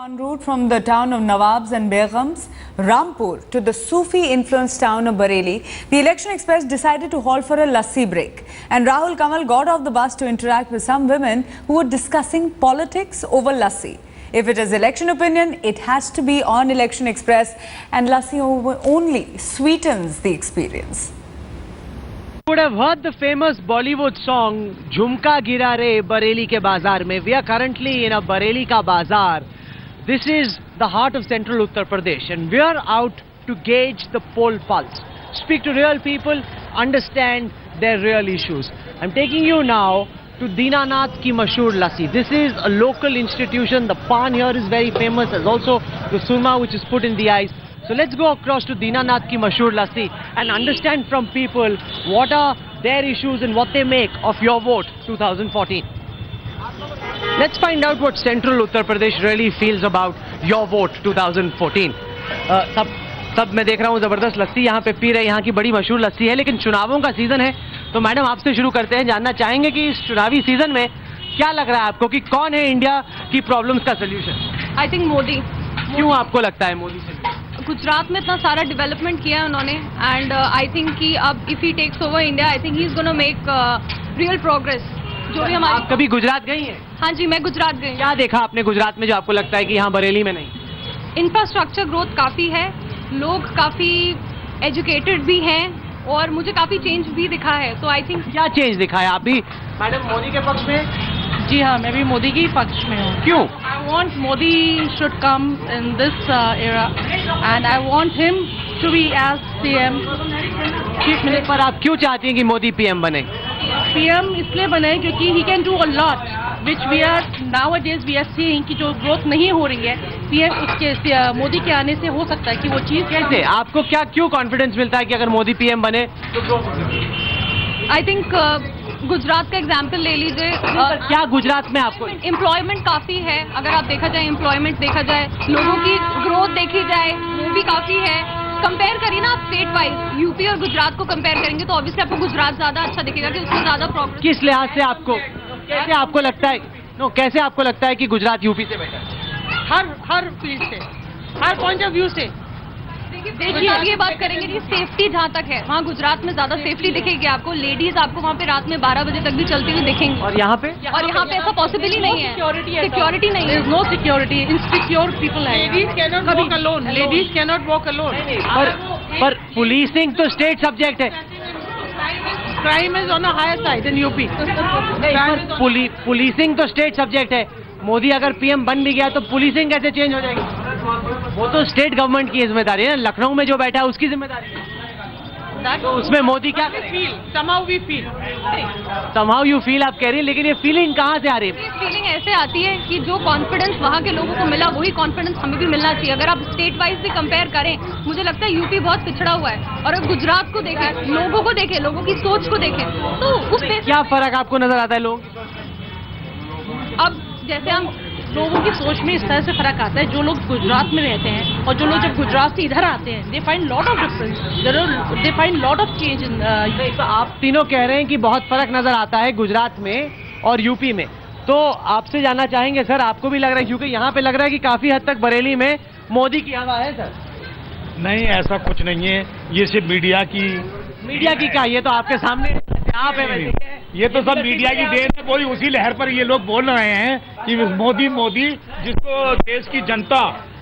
En route from the town of Nawabs and Begums, Rampur, to the Sufi-influenced town of Bareilly, the Election Express decided to halt for a lassi break. And Rahul Kamal got off the bus to interact with some women who were discussing politics over lassi. If it is election opinion, it has to be on Election Express, and lassi only sweetens the experience. You would have heard the famous Bollywood song Jhumka Gira Re Bareilly ke Bazaar mein. We are currently in a Bareilly ka bazaar. This is the heart of central Uttar Pradesh, and we are out to gauge the poll pulse, speak to real people, understand their real issues. I'm taking you now to Dinanath ki Mashhoor Lassi. This is a local institution. The pan here is very famous. There's also the surma which is put in the ice. So let's go across to Dinanath ki Mashhoor Lassi and understand from people what are their issues and what they make of Your Vote 2014. Let's find out what central Uttar Pradesh really feels about Your Vote 2014. सब मैं देख रहा हूँ जबरदस्त लस्सी यहाँ पे P रहे हैं, यहाँ की बड़ी मशहूर लस्सी है, लेकिन चुनावों का सीजन है तो मैडम आपसे शुरू करते हैं, जानना चाहेंगे कि इस चुनावी सीजन में क्या लग रहा है आपको कि कौन है इंडिया की प्रॉब्लम्स का सोल्यूशन? I think Modi. क्यों आपको लगता है मोदी से? गुजरात में इतना सारा डेवलपमेंट किया है उन्होंने, एंड आई थिंक कि अब if he takes over India, I think he is gonna make real progress. जो भी हमारे, आप कभी गुजरात गई हैं? हाँ जी, मैं गुजरात गई। क्या देखा आपने गुजरात में जो आपको लगता है कि यहाँ बरेली में नहीं? इंफ्रास्ट्रक्चर ग्रोथ काफ़ी है, लोग काफ़ी एजुकेटेड भी हैं और मुझे काफ़ी चेंज भी दिखा है। तो आई थिंक क्या चेंज दिखा है? आप भी मैडम मोदी के पक्ष में? जी हाँ, मैं भी मोदी की पक्ष में हूँ। क्यों? I want Modi should come in this era and I want him to be as PM, chief minister. पर आप क्यों चाहती हैं कि मोदी पीएम बने? पीएम इसलिए बने क्योंकि he can do a lot which we are nowadays we are seeing कि जो ग्रोथ नहीं हो रही है, पीएम उसके मोदी के आने से हो सकता है कि वो चीज़। कैसे? आपको क्या क्यों कॉन्फिडेंस मिलता है कि अगर मोदी पीएम बने तो ग्रोथ होगी? आई थिंक गुजरात का एग्जाम्पल ले लीजिए। क्या गुजरात में आपको? एम्प्लॉयमेंट काफ़ी है, अगर आप देखा जाए एम्प्लॉयमेंट देखा जाए, लोगों की ग्रोथ देखी जाए वो भी काफ़ी है। कंपेयर करिए ना आप स्टेट वाइज, यूपी और गुजरात को कंपेयर करेंगे तो ऑब्वियसली आपको गुजरात ज़्यादा अच्छा दिखेगा कि उसमें ज़्यादा प्रोग्रेस। किस लिहाज से आपको, कैसे आपको लगता है, कैसे आपको लगता है कि गुजरात यूपी से बेटर है? हर फील्ड से, हर पॉइंट ऑफ व्यू से। देखिए अब ये बात करेंगे कि सेफ्टी जहाँ तक है, वहाँ गुजरात में ज्यादा सेफ्टी दिखेगी आपको। लेडीज आपको वहाँ पे रात में 12 बजे तक भी चलती हुई दिखेंगी। और यहाँ पे ऐसा पॉसिबल ही नहीं है। सिक्योरिटी नहीं है। नो सिक्योरिटी, इनसिक्योर पीपल है। Ladies cannot walk alone, ladies cannot walk alone. पर पुलिसिंग तो स्टेट सब्जेक्ट है। Crime is on a higher side in UP. Policing तो स्टेट सब्जेक्ट है। मोदी अगर पीएम बन भी गया तो पुलिसिंग कैसे चेंज हो जाएगी? वो तो स्टेट गवर्नमेंट की जिम्मेदारी है ना, लखनऊ में जो बैठा है उसकी जिम्मेदारी है। तो उसमें मोदी क्या करें? somehow we feel, somehow you feel आप कह रही है, लेकिन ये फीलिंग कहाँ से आ रही है? फीलिंग ऐसे आती है कि जो कॉन्फिडेंस वहाँ के लोगों को मिला वही कॉन्फिडेंस हमें भी मिलना चाहिए। अगर आप स्टेट वाइज भी कंपेयर करें, मुझे लगता है यूपी बहुत पिछड़ा हुआ है, और अगर गुजरात को देखें, लोगों को देखें, लोगों की सोच को देखें तो उसमें क्या फर्क आपको नजर आता है? लोग अब जैसे हम लोगों की सोच में इस तरह से फर्क आता है, जो लोग गुजरात में रहते हैं और जो लोग जब गुजरात से इधर आते हैं, they find lot of difference, they find lot of change in. तो आप तीनों कह रहे हैं कि बहुत फर्क नजर आता है गुजरात में और यूपी में, तो आपसे जानना चाहेंगे सर, आपको भी लग रहा है? क्योंकि यहाँ पे लग रहा है कि काफी हद तक बरेली में मोदी की हवा है सर। नहीं, ऐसा कुछ नहीं है, ये सिर्फ मीडिया की क्या? ये तो आपके सामने आप है। ये तो सब मीडिया की देन है। कोई उसी लहर पर ये लोग बोल रहे हैं कि मोदी जिसको देश की जनता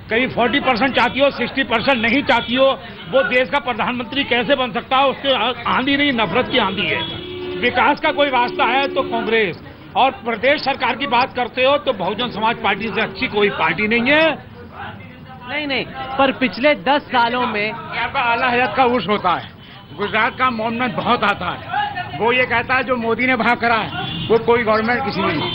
कहीं 40% चाहती हो, 60% नहीं चाहती हो, वो देश का प्रधानमंत्री कैसे बन सकता है? उसके आंधी नहीं, नफरत की आंधी है। विकास का कोई रास्ता है तो कांग्रेस, और प्रदेश सरकार की बात करते हो तो बहुजन समाज पार्टी से अच्छी कोई पार्टी नहीं है। नहीं, पर पिछले 10 सालों में यहाँ पर आला हयात का उर्स होता है, गुजरात का मॉन्यूमेंट बहुत आता है। वो ये कहता है जो मोदी ने वहाँ करा है वो कोई गवर्नमेंट किसी ने नहीं।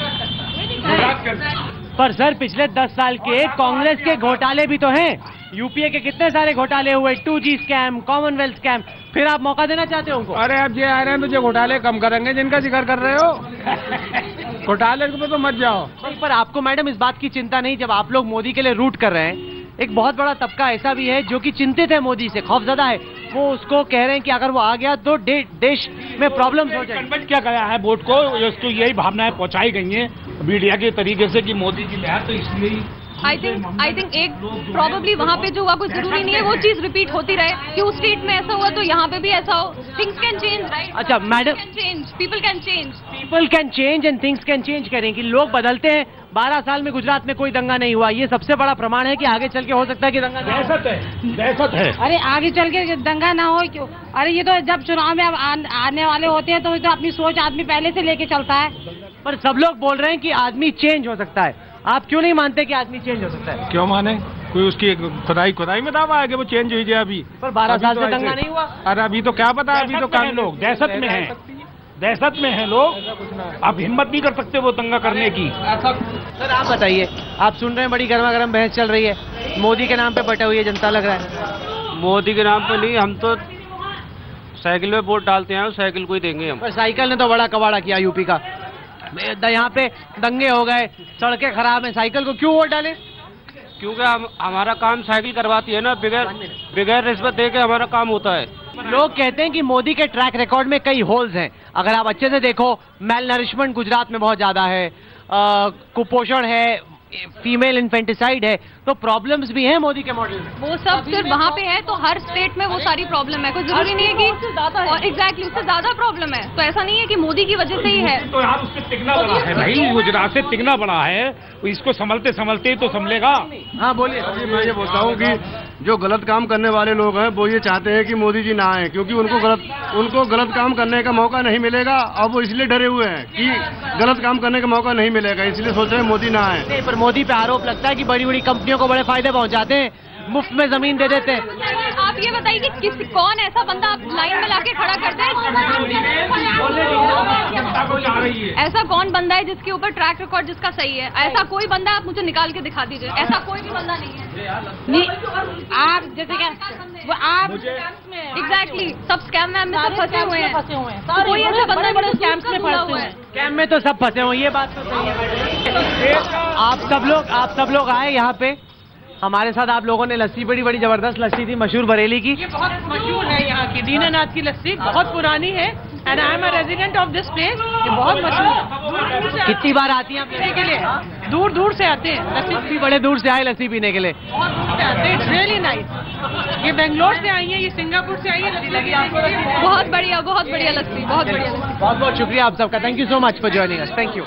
पर सर पिछले 10 साल के कांग्रेस के घोटाले भी तो हैं। यूपीए के कितने सारे घोटाले हुए, 2G स्कैम, कॉमनवेल्थ स्कैम, फिर आप मौका देना चाहते हो उनको? अरे अब ये आ रहे हैं तो जो घोटाले कम करेंगे जिनका जिक्र कर रहे हो। घोटाले पे तो मत जाओ। पर आपको मैडम इस बात की चिंता नहीं, जब आप लोग मोदी के लिए रूट कर रहे हैं, एक बहुत बड़ा तबका ऐसा भी है जो कि चिंतित है मोदी से, खौफजदा है, वो उसको कह रहे हैं कि अगर वो आ गया तो देश में प्रॉब्लम हो जाएगी। कन्वर्ट किया गया है वोट को, उसको यही भावनाएं पहुंचाई गई हैं मीडिया के तरीके से कि मोदी की लहर तो इसलिए ही आई थिंक एक प्रॉब्ली वहाँ पे जो हुआ कोई जरूरी नहीं है वो चीज रिपीट होती रहे कि उस स्टेट में ऐसा हुआ तो यहाँ पे भी ऐसा हो. Things can change, right? अच्छा madam, people can change. People can change and things can change करें कि लोग बदलते हैं. 12 साल में गुजरात में कोई दंगा नहीं हुआ, ये सबसे बड़ा प्रमाण है कि आगे चल के हो सकता है कि दंगा नहीं हो. दहशत है. अरे आगे चल के दंगा ना हो क्यों? अरे ये तो जब चुनाव में आने वाले होते हैं तो अपनी सोच आदमी पहले से लेके चलता है. पर सब लोग बोल रहे हैं कि आदमी चेंज हो सकता है. आप क्यों नहीं मानते कि आदमी चेंज हो सकता है? क्यों माने? कोई उसकी खुदाई में दावा है कि वो चेंज हुई जाए अभी. पर 12 साल तो से दंगा नहीं हुआ. अरे अभी तो क्या पता, अभी तो काफी लोग दहशत में हैं. दहशत में हैं लोग. अब हिम्मत नहीं कर सकते वो दंगा करने की. सर आप बताइए, आप सुन रहे हैं बड़ी गर्मा गर्म बहस चल रही है, मोदी के नाम पे बटे हुई है जनता लग रहा है. मोदी के नाम पे नहीं, हम तो साइकिल में वोट डालते हैं, साइकिल को ही देंगे हम. पर साइकिल ने तो बड़ा कबाड़ा किया यूपी का. यहाँ पे दंगे हो गए, सड़कें खराब हैं, साइकिल को क्यों वोट डाले? क्योंकि हमारा काम साइकिल करवाती है ना, बगैर रिश्वत दे के हमारा काम होता है. लोग कहते हैं कि मोदी के ट्रैक रिकॉर्ड में कई होल्स हैं. अगर आप अच्छे से देखो, मेल नरिशमेंट गुजरात में बहुत ज्यादा है, कुपोषण है, फीमेल इन्फेंटिसाइड है, तो प्रॉब्लम्स भी हैं मोदी के मॉडल में. वो सब सिर्फ वहाँ पे है तो हर स्टेट में वो सारी प्रॉब्लम है. कोई जरूरी नहीं है कि एग्जैक्टली उससे ज्यादा प्रॉब्लम है. तो ऐसा नहीं है कि मोदी की वजह से ही है. तो यार उससे टिकना बड़ा है भाई, गुजरात से टिकना बड़ा है. इसको संभलते संभलते ही तो संभलेगा. हाँ बोलिए. मैं ये बोलता हूँ कि जो गलत काम करने वाले लोग हैं वो ये चाहते हैं कि मोदी जी ना आए, क्योंकि उनको गलत काम करने का मौका नहीं मिलेगा. और वो इसलिए डरे हुए हैं कि गलत काम करने का मौका नहीं मिलेगा, इसलिए सोच रहे हैं मोदी ना आए. नहीं, पर मोदी पे आरोप लगता है कि बड़ी बड़ी कंपनियों को बड़े फायदे पहुंचाते हैं, मुफ्त में जमीन दे देते हैं. आप ये बताइए कि कौन ऐसा बंदा आप लाइन में लाके खड़ा करते हैं? ऐसा कौन बंदा है जिसके ऊपर ट्रैक रिकॉर्ड जिसका सही है? ऐसा कोई बंदा आप मुझे निकाल के दिखा दीजिए. ऐसा कोई भी बंदा नहीं है. नहीं, आप जैसे क्या वो आप एग्जैक्टली सब स्कैम में सब फंसे हुए हैं. कोई ऐसा बंदा बड़े स्कैम्स में फंसते हैं. स्कैम में तो सब फंसे हुए, ये बात तो सही है. आप सब लोग आए यहाँ पे, हमारे साथ आप लोगों ने लस्सी, बड़ी बड़ी जबरदस्त लस्सी थी मशहूर बरेली की. ये बहुत मशहूर है यहाँ की दीनानाथ की लस्सी, बहुत पुरानी है. And I am a resident of this place. ये बहुत मशहूर है. कितनी बार आती हैं आप पीने के लिए? दूर दूर से आते हैं. लस्सी भी बड़े दूर से आए लस्सी पीने के लिए. बहुत दूर से आते हैं. It's really nice. ये बेंगलोर से आई है, ये सिंगापुर से आई है. लस्सी लगी आपको? बहुत बढ़िया लस्सी, बहुत बढ़िया लस्सी. बहुत बहुत शुक्रिया आप सबका. Thank you so much for joining us. Thank you.